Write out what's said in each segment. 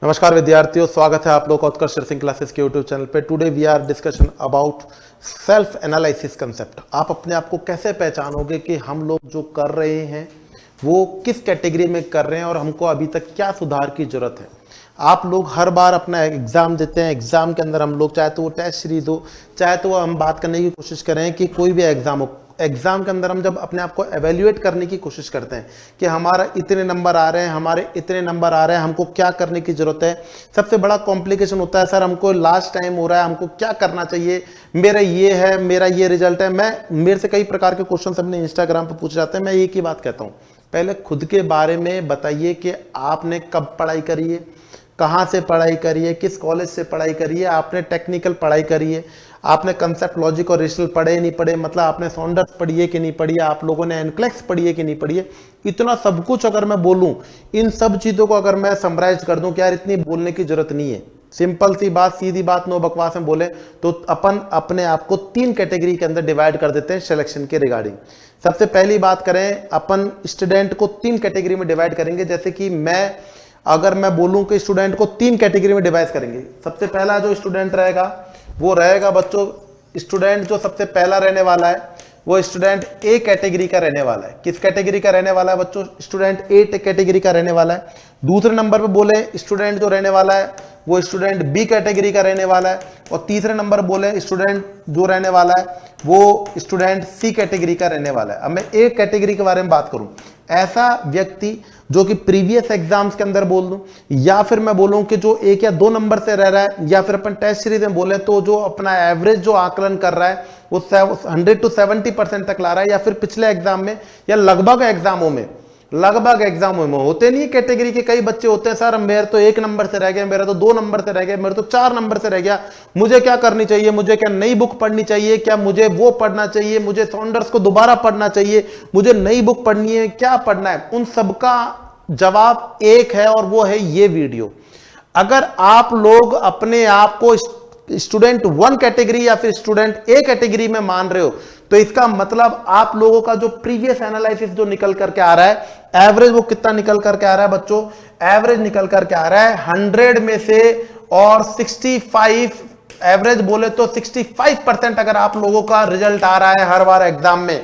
नमस्कार विद्यार्थियों, स्वागत है आप लोग का उत्कर्ष सिंह क्लासेस के यूट्यूब चैनल पे। Today we are discussion about self analysis concept. आप अपने आप को कैसे पहचानोगे कि हम लोग जो कर रहे हैं वो किस कैटेगरी में कर रहे हैं और हमको अभी तक क्या सुधार की जरूरत है। आप लोग हर बार अपना एग्जाम देते हैं, एग्जाम के अंदर हम लोग चाहे तो वो टेस्ट सीरीज हो, चाहे तो वो हम बात करने की कोशिश करें कि कोई भी एग्जाम हो, एग्जाम के अंदर हम जब अपने आप को एवेल्युएट करने की कोशिश करते हैं कि हमारा इतने नंबर आ रहे हैं, हमारे इतने नंबर आ रहे हैं, हमको क्या करने की जरूरत है। सबसे बड़ा कॉम्प्लिकेशन होता है, सर हमको लास्ट टाइम हो रहा है, हमको क्या करना चाहिए, मेरा ये है, मेरा ये रिजल्ट है। मेरे से कई प्रकार के क्वेश्चन अपने इंस्टाग्राम पर पूछे जाते हैं। मैं एक ही बात कहता हूँ, पहले खुद के बारे में बताइए कि आपने कब पढ़ाई करी है, कहाँ से पढ़ाई करी है, किस कॉलेज से पढ़ाई करी है, आपने टेक्निकल पढ़ाई करी है, आपने कंसेप्ट लॉजिक और रेशनल पढ़े नहीं पढ़े, मतलब आपने सॉन्डर्स पढ़ी है कि नहीं पढ़ी है, आप लोगों ने एनक्लेक्स पढ़ी है कि नहीं पढ़ी है। इतना सब कुछ अगर मैं बोलूं, इन सब चीजों को अगर मैं समराइज कर दूं कि यार इतनी बोलने की जरूरत नहीं है, सिंपल सी बात, सीधी बात, नो बकवास में बोले तो अपन अपने आप को 3 कैटेगरी के अंदर डिवाइड कर देते हैं सिलेक्शन के रिगार्डिंग। सबसे पहली बात करें, अपन स्टूडेंट को 3 कैटेगरी में डिवाइड करेंगे। जैसे कि अगर मैं बोलूं कि स्टूडेंट को 3 कैटेगरी में डिवाइड करेंगे। सबसे पहला जो स्टूडेंट रहेगा वो रहेगा बच्चों, स्टूडेंट जो सबसे पहला रहने वाला है वो स्टूडेंट ए कैटेगरी का रहने वाला है। किस कैटेगरी का रहने वाला है बच्चों? स्टूडेंट ए कैटेगरी का रहने वाला है। दूसरे नंबर पे बोले स्टूडेंट जो रहने वाला है वो स्टूडेंट बी कैटेगरी का रहने वाला है। और तीसरे नंबर बोले स्टूडेंट जो रहने वाला है वो स्टूडेंट सी कैटेगरी का रहने वाला है। अब मैं ए कैटेगरी के बारे में बात करूं, ऐसा व्यक्ति जो कि प्रीवियस एग्जाम्स के अंदर बोल दूं, या फिर मैं बोलूं कि जो 1 या 2 नंबर से रह रहा है, या फिर अपन टेस्ट सीरीज में बोले तो जो अपना एवरेज जो आकलन कर रहा है वो 100 to 70% तक ला रहा है, या फिर पिछले एग्जाम में या लगभग एग्जामों में होते नहीं कैटेगरी के कई बच्चे होते हैं, सर मेरे तो 1 नंबर से रह गया, मेरा तो 2 नंबर से रह गया, मेरे तो 4 नंबर से रह गया, मुझे क्या करनी चाहिए, मुझे क्या नई बुक पढ़नी चाहिए, क्या मुझे वो पढ़ना चाहिए, मुझे सॉन्डर्स को दोबारा पढ़ना चाहिए, मुझे नई बुक पढ़नी है, क्या पढ़ना है? उन सबका जवाब एक है और वो है ये वीडियो। अगर आप लोग अपने आप को स्टूडेंट 1 कैटेगरी या फिर स्टूडेंट ए कैटेगरी में मान रहे हो तो इसका मतलब आप लोगों का जो प्रीवियस एनालिसिस जो निकल करके आ रहा है, एवरेज वो कितना निकल करके आ रहा है बच्चों? एवरेज निकल करके आ रहा है 100 में से, और 65 एवरेज बोले तो 65% अगर आप लोगों का रिजल्ट आ रहा है हर बार एग्जाम में,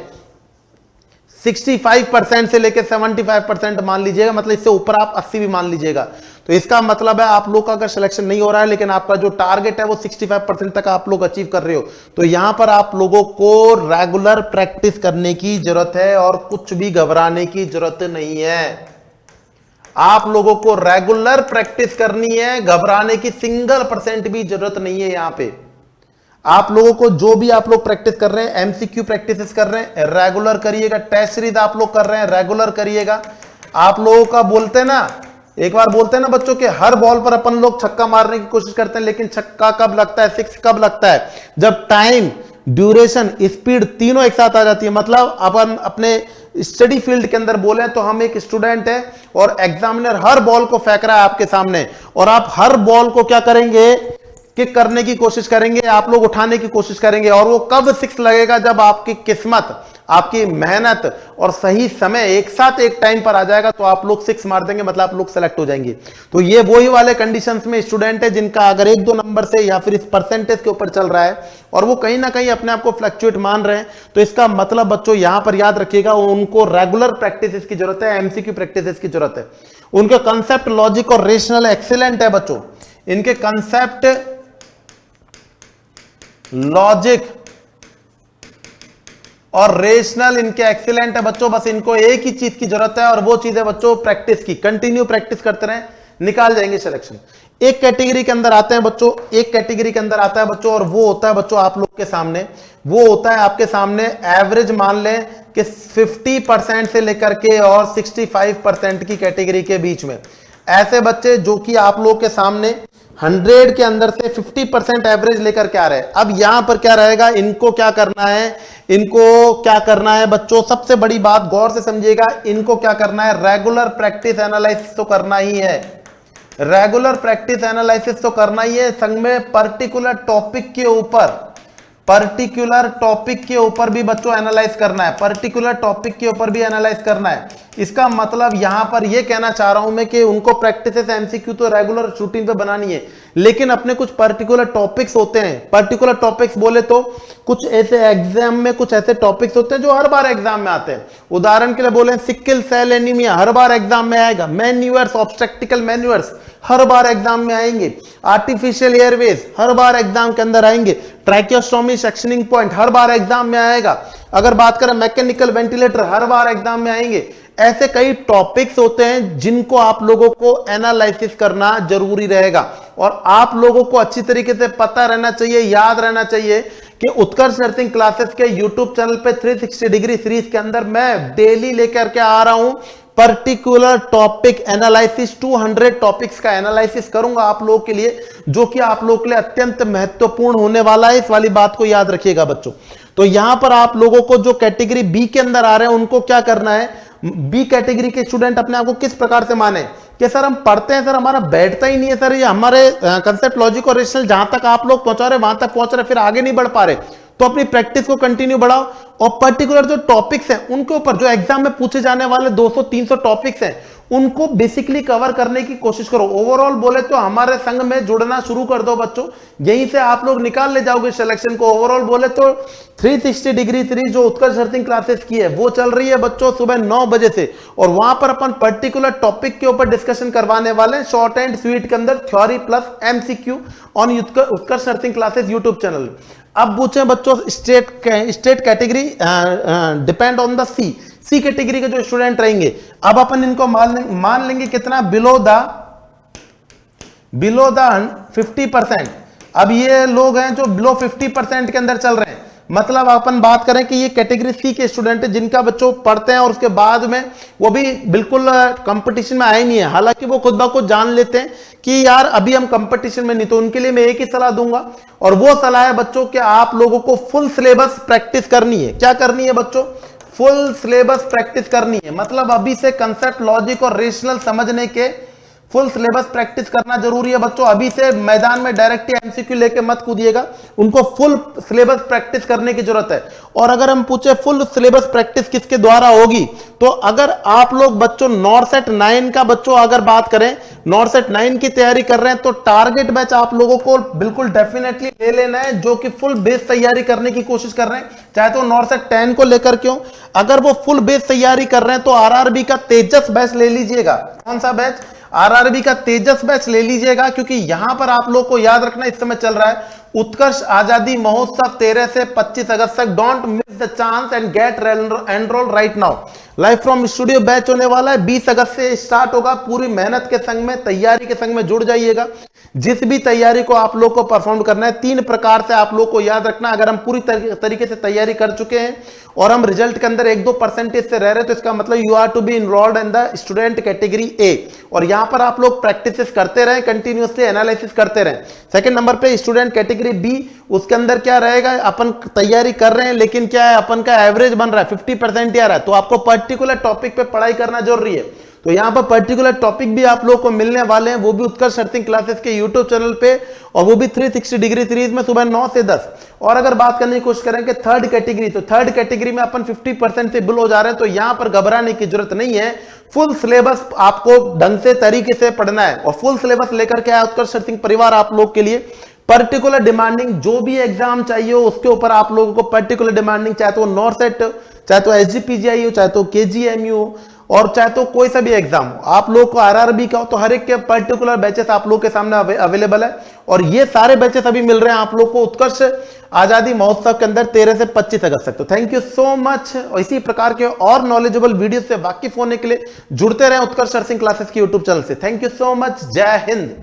65% से लेकर 75% मान लीजिएगा, मतलब इससे ऊपर आप 80 भी मान लीजिएगा, तो इसका मतलब है आप लोग का अगर सिलेक्शन नहीं हो रहा है लेकिन आपका जो टारगेट है वो 65% तक आप लोग अचीव कर रहे हो, तो यहां पर आप लोगों को रेगुलर प्रैक्टिस करने की जरूरत है और कुछ भी घबराने की जरूरत नहीं है। आप लोगों को रेगुलर प्रैक्टिस करनी है, घबराने की सिंगल % भी जरूरत नहीं है। यहां पे आप लोगों को जो भी आप लोग प्रैक्टिस कर रहे हैं, एमसीक्यू प्रैक्टिस कर रहे हैं, रेगुलर करिएगा। टेस्ट सीरीज आप लोग कर रहे हैं, रेगुलर करिएगा। आप लोगों का बोलते हैं ना, एक बार बोलते हैं ना बच्चों के हर बॉल पर अपन लोग छक्का मारने की कोशिश करते हैं, लेकिन छक्का कब लगता है, 6 कब लगता है? जब टाइम, ड्यूरेशन, स्पीड तीनों एक साथ आ जाती है। मतलब अपन अपने स्टडी फील्ड के अंदर बोले तो हम एक स्टूडेंट है और एग्जामिनर हर बॉल को फेंक रहा है आपके सामने, और आप हर बॉल को क्या करेंगे कि करने की कोशिश करेंगे, आप लोग उठाने की कोशिश करेंगे। और वो कब 6 लगेगा? जब आपकी किस्मत, आपकी मेहनत और सही समय एक साथ एक टाइम पर आ जाएगा तो आप लोग 6 मार देंगे, मतलब आप लोग सेलेक्ट हो जाएंगे। तो ये वही वाले कंडीशंस में स्टूडेंट है जिनका अगर 1-2 नंबर से या फिर इस परसेंटेज के ऊपर चल रहा है और वो कहीं ना कहीं अपने आप को फ्लक्चुएट मान रहे हैं, तो इसका मतलब बच्चों यहां पर याद रखिएगा, उनको रेगुलर प्रैक्टिस की जरूरत है, एमसीक्यू प्रैक्टिस की जरूरत है। उनके कंसेप्ट, लॉजिक और रेशनल एक्सीलेंट है बच्चों। इनके कंसेप्ट, लॉजिक और रेशनल इनके एक्सीलेंट है बच्चों। बस इनको एक ही चीज की जरूरत है और वो चीज है बच्चों प्रैक्टिस की। कंटिन्यू प्रैक्टिस करते रहें, निकाल जाएंगे सिलेक्शन। एक कैटेगरी के अंदर आते हैं बच्चों, एक कैटेगरी के अंदर आता है बच्चों, और वो होता है बच्चों आप लोग के सामने, वो होता है आपके सामने एवरेज मान लें कि 50% से लेकर के और 65% की कैटेगरी के बीच में। ऐसे बच्चे जो कि आप लोग के सामने 100 के अंदर से 50% एवरेज लेकर के आ रहे हैं। अब यहां पर क्या रहेगा, इनको क्या करना है, इनको क्या करना है बच्चों? सबसे बड़ी बात गौर से समझिएगा, इनको क्या करना है? रेगुलर प्रैक्टिस एनालिसिस तो करना ही है, रेगुलर प्रैक्टिस एनालिसिस तो करना ही है। संग में पर्टिकुलर टॉपिक के ऊपर पर्टिकुलर टॉपिक के ऊपर भी बच्चों एनालाइज करना है, पर्टिकुलर टॉपिक के ऊपर भी एनालाइज करना है। इसका मतलब यहां पर यह कहना चाह रहा हूं मैं कि उनको प्रैक्टिसेस एमसीक्यू तो रेगुलर रूटीन पे बनानी है, लेकिन अपने कुछ पर्टिकुलर टॉपिक्स होते हैं। पर्टिकुलर टॉपिक्स बोले तो कुछ ऐसे एग्जाम में कुछ ऐसे टॉपिक्स होते हैं जो हर बार एग्जाम में आते हैं। उदाहरण के लिए बोले सिकल सेल एनीमिया हर बार एग्जाम में आएगा, मैन्यूअर्स ऑब्स्ट्रक्टिकल मैन्यूअर्स हर बार एग्जाम में आएंगे, आर्टिफिशियल एयरवेज हर बार एग्जाम के अंदर आएंगे, ट्रैकियोस्टोमी सेक्शनिंग पॉइंट हर बार एग्जाम में आएगा। अगर बात करें मैकेनिकल वेंटिलेटर हर बार एग्जाम में आएंगे। ऐसे कई टॉपिक्स होते हैं जिनको आप लोगों को एनालिसिस करना जरूरी रहेगा और आप लोगों को अच्छी तरीके से पता रहना चाहिए, याद रहना चाहिए कि उत्कर्ष नर्सिंग क्लासेस के यूट्यूब चैनल पे 360 डिग्री सीरीज के अंदर मैं डेली लेकर के आ रहा हूं पर्टिकुलर टॉपिक एनालिसिस। 200 टॉपिक्स का एनालिसिस करूंगा आप लोगों के लिए, जो कि आप लोगों के लिए अत्यंत महत्वपूर्ण होने वाला है। इस वाली बात को याद रखिएगा बच्चों। तो यहां पर आप लोगों को जो कैटेगरी बी के अंदर आ रहे हैं उनको क्या करना है, बी कैटेगरी के स्टूडेंट अपने आप को किस प्रकार से माने कि सर हम पढ़ते हैं, सर हमारा बैठता ही नहीं है, सर ये हमारे कंसेप्ट लॉजिक और रेशनल जहां तक आप लोग पहुंचा रहे वहां तक पहुंच रहे, फिर आगे नहीं बढ़ पा रहे, तो अपनी प्रैक्टिस को कंटिन्यू बढ़ाओ और पर्टिकुलर जो टॉपिक्स हैं उनके ऊपर जो एग्जाम में पूछे जाने वाले 200-300 टॉपिक्स हैं उनको बेसिकली कवर करने की कोशिश करो। ओवरऑल बोले तो हमारे संघ में जुड़ना शुरू कर दो बच्चों, यहीं से आप लोग निकाल ले जाओगे सिलेक्शन को। ओवरऑल बोले तो 360 डिग्री सीरीज जो उत्कर्ष नर्सिंग क्लासेस की है वो चल रही है बच्चों सुबह 9 बजे से, और वहां पर अपन पर्टिकुलर टॉपिक के ऊपर डिस्कशन करवाने वाले हैं शॉर्ट एंड स्वीट के अंदर, theory plus MCQ on Utkarsh nursing classes YouTube channel. अब पूछे बच्चों state category depend on the C category के जो स्टूडेंट रहेंगे, अब अपन इनको मान लेंगे कितना, बिलो द 50%। अब ये लोग हैं जो बिलो 50% के अंदर चल रहे हैं, मतलब अपन बात करें कि ये कैटेगरी सी के स्टूडेंट है जिनका बच्चों पढ़ते हैं और उसके बाद में वो भी बिल्कुल कंपटीशन में आए नहीं है, हालांकि वो खुद ब खुद जान लेते हैं कि यार अभी हम कंपटीशन में नहीं। तो उनके लिए मैं एक ही सलाह दूंगा और वो सलाह है बच्चों कि आप लोगों को फुल सिलेबस प्रैक्टिस करनी है। क्या करनी है बच्चों, फुल सिलेबस प्रैक्टिस करनी है, मतलब अभी से कंसेप्ट लॉजिक और रेशनल समझने के फुल सिलेबस प्रैक्टिस करना जरूरी है बच्चों। अभी से मैदान में डायरेक्ट एमसीक्यू लेके मत कूदिएगा, उनको फुल सिलेबस प्रैक्टिस करने की जरूरत है। और अगर हम पूछे फुल सिलेबस प्रैक्टिस किसके द्वारा होगी, तो अगर आप लोग बच्चों नॉर्सेट 9 का बच्चों अगर बात करें, नॉर्सेट 9 की तैयारी कर रहे हैं तो टारगेट बैच आप लोगों को बिल्कुल डेफिनेटली ले लेना है, जो कि फुल बेस तैयारी करने की कोशिश कर रहे हैं, चाहे तो नॉर्सेट 10 को लेकर क्यों। अगर वो फुल बेस तैयारी कर रहे हैं तो आरआरबी का तेजस बैच ले लीजिएगा। कौन सा बैच, आरआरबी का तेजस बैच ले लीजिएगा, क्योंकि यहां पर आप लोग को याद रखना इस समय चल रहा है उत्कर्ष आजादी महोत्सव 13 से 25 अगस्त तक। Don't miss the chance and get enrol right now. Live from studio batch होने वाला है, 20 अगस्त से स्टार्ट होगा। पूरी मेहनत के संग में, तैयारी के संग में जुड़ जाइएगा। जिस भी तैयारी को आप लोग को परफॉर्म करना है 3 प्रकार से आप लोग को याद रखना। अगर हम पूरी तरीके से तैयारी कर चुके हैं और हम रिजल्ट के अंदर 1-2% से रह रहे, तो इसका मतलब you are to be enrolled in the student category A. और यहां पर आप लोग प्रैक्टिस करते रहें, कंटिन्यूअसली एनालिसिस करते रहें। सेकंड नंबर पे स्टूडेंट कैटेगरी बी, उसके अंदर क्या रहेगा, अपन तैयारी कर रहे हैं लेकिन क्या है अपन का एवरेज बन रहा है 50% ही आ रहा है, तो आपको पर्टिकुलर टॉपिक पे पढ़ाई करना जरूरी है। तो यहां पर पर्टिकुलर टॉपिक भी आप लोग को मिलने वाले हैं, वो भी उत्कर्ष नर्सिंग क्लासेस के यूट्यूब चैनल पे, और वो भी 360 डिग्री सीरीज में सुबह 9 से 10। और अगर बात करने की कोशिश करें कि थर्ड कैटेगरी, तो थर्ड कैटेगरी में अपन 50% से बिलो जा रहे हैं, तो यहां पर घबराने की जरूरत नहीं है। फुल सिलेबस आपको ढंग से तरीके से पढ़ना है और फुल सिलेबस लेकर के आया उत्कर्ष नर्सिंग परिवार आप लोग के लिए। पर्टिकुलर डिमांडिंग जो भी एग्जाम चाहिए हो उसके ऊपर आप लोगों को पर्टिकुलर डिमांडिंग, चाहे तो नॉर्सेट, चाहे तो एसजीपीजीआई हो, चाहे तो केजीएमयू हो, और चाहे तो कोई सा भी एग्जाम हो, आप लोग को आरआरबी का हो, तो हर एक के पर्टिकुलर बैचेस आप लोग के सामने अवेलेबल है। और ये सारे बैचेस अभी मिल रहे हैं आप लोग को उत्कर्ष आजादी महोत्सव के अंदर 13 से 25 अगस्त तक। तो थैंक यू सो मच। और इसी प्रकार के और नॉलेजेबल वीडियो से वाकिफ होने के लिए जुड़ते रहें उत्कर्ष नर्सिंग क्लासेस की यूट्यूब चैनल से। Thank you so much. जय हिंद।